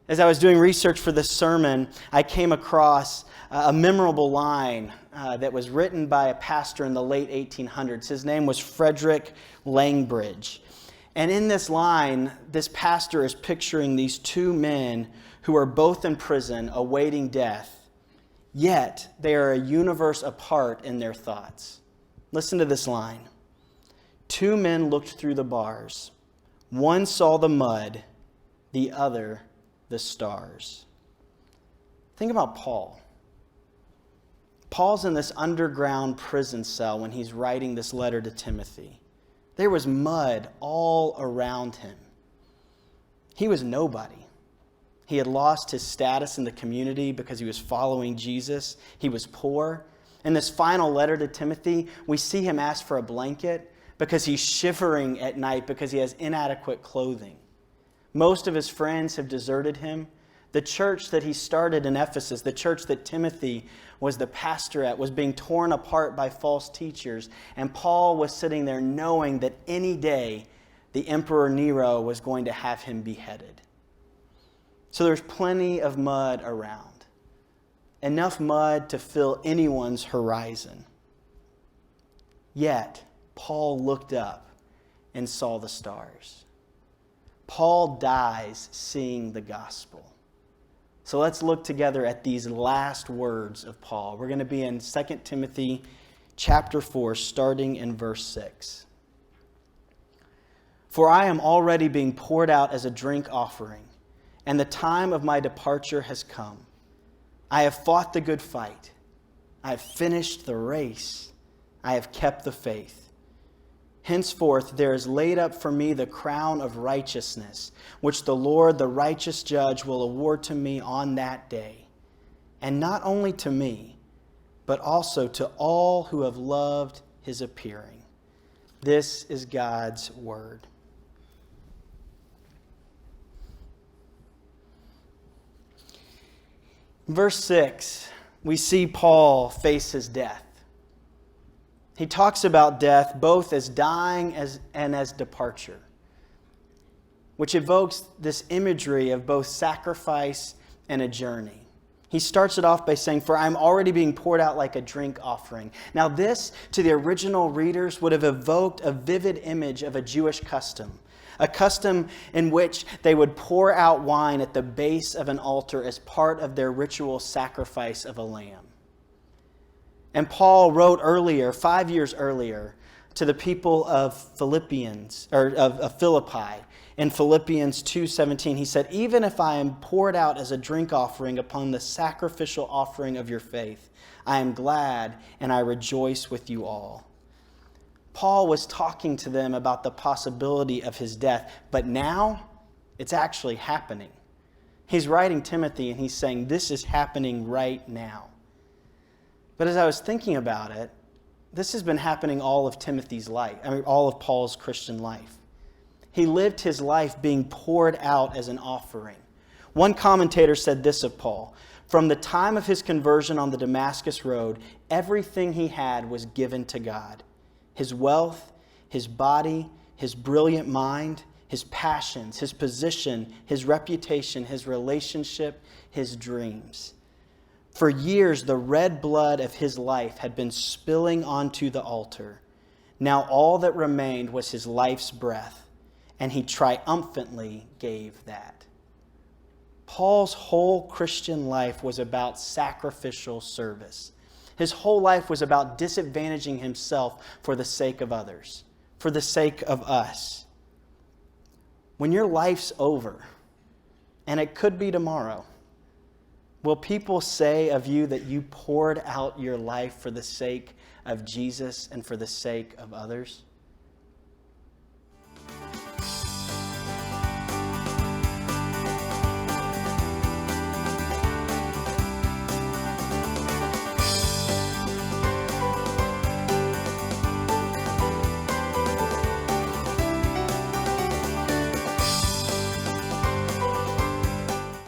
As I was doing research for this sermon, I came across a memorable line that was written by a pastor in the late 1800s. His name was Frederick Langbridge. And in this line, this pastor is picturing these two men who are both in prison awaiting death, yet they are a universe apart in their thoughts. Listen to this line. Two men looked through the bars. One saw the mud, the other the stars. Think about Paul. Paul's in this underground prison cell when he's writing this letter to Timothy. There was mud all around him. He was nobody. He had lost his status in the community because he was following Jesus. He was poor. In this final letter to Timothy, we see him ask for a blanket because he's shivering at night because he has inadequate clothing. Most of his friends have deserted him. The church that he started in Ephesus, the church that Timothy was the pastor at, was being torn apart by false teachers. And Paul was sitting there knowing that any day the Emperor Nero was going to have him beheaded. So there's plenty of mud around. Enough mud to fill anyone's horizon. Yet, Paul looked up and saw the stars. Paul dies seeing the gospel. So let's look together at these last words of Paul. We're going to be in 2 Timothy chapter 4, starting in verse 6. For I am already being poured out as a drink offering, and the time of my departure has come. I have fought the good fight. I have finished the race. I have kept the faith. Henceforth there is laid up for me the crown of righteousness, which the Lord, the righteous judge, will award to me on that day. And not only to me, but also to all who have loved his appearing. This is God's word. In verse 6, we see Paul face his death. He talks about death both as dying and as departure, which evokes this imagery of both sacrifice and a journey. He starts it off by saying, for I'm already being poured out like a drink offering. Now this, to the original readers, would have evoked a vivid image of a Jewish custom, a custom in which they would pour out wine at the base of an altar as part of their ritual sacrifice of a lamb. And Paul wrote earlier, 5 years earlier, to the people of Philippi in Philippians 2:17. He said, even if I am poured out as a drink offering upon the sacrificial offering of your faith, I am glad and I rejoice with you all. Paul was talking to them about the possibility of his death, but now it's actually happening. He's writing Timothy and he's saying, this is happening right now. But as I was thinking about it, this has been happening all of Timothy's life, all of Paul's Christian life. He lived his life being poured out as an offering. One commentator said this of Paul: from the time of his conversion on the Damascus road, everything he had was given to God. His wealth, his body, his brilliant mind, his passions, his position, his reputation, his relationship, his dreams. For years, the red blood of his life had been spilling onto the altar. Now all that remained was his life's breath, and he triumphantly gave that. Paul's whole Christian life was about sacrificial service. His whole life was about disadvantaging himself for the sake of others, for the sake of us. When your life's over, and it could be tomorrow, will people say of you that you poured out your life for the sake of Jesus and for the sake of others?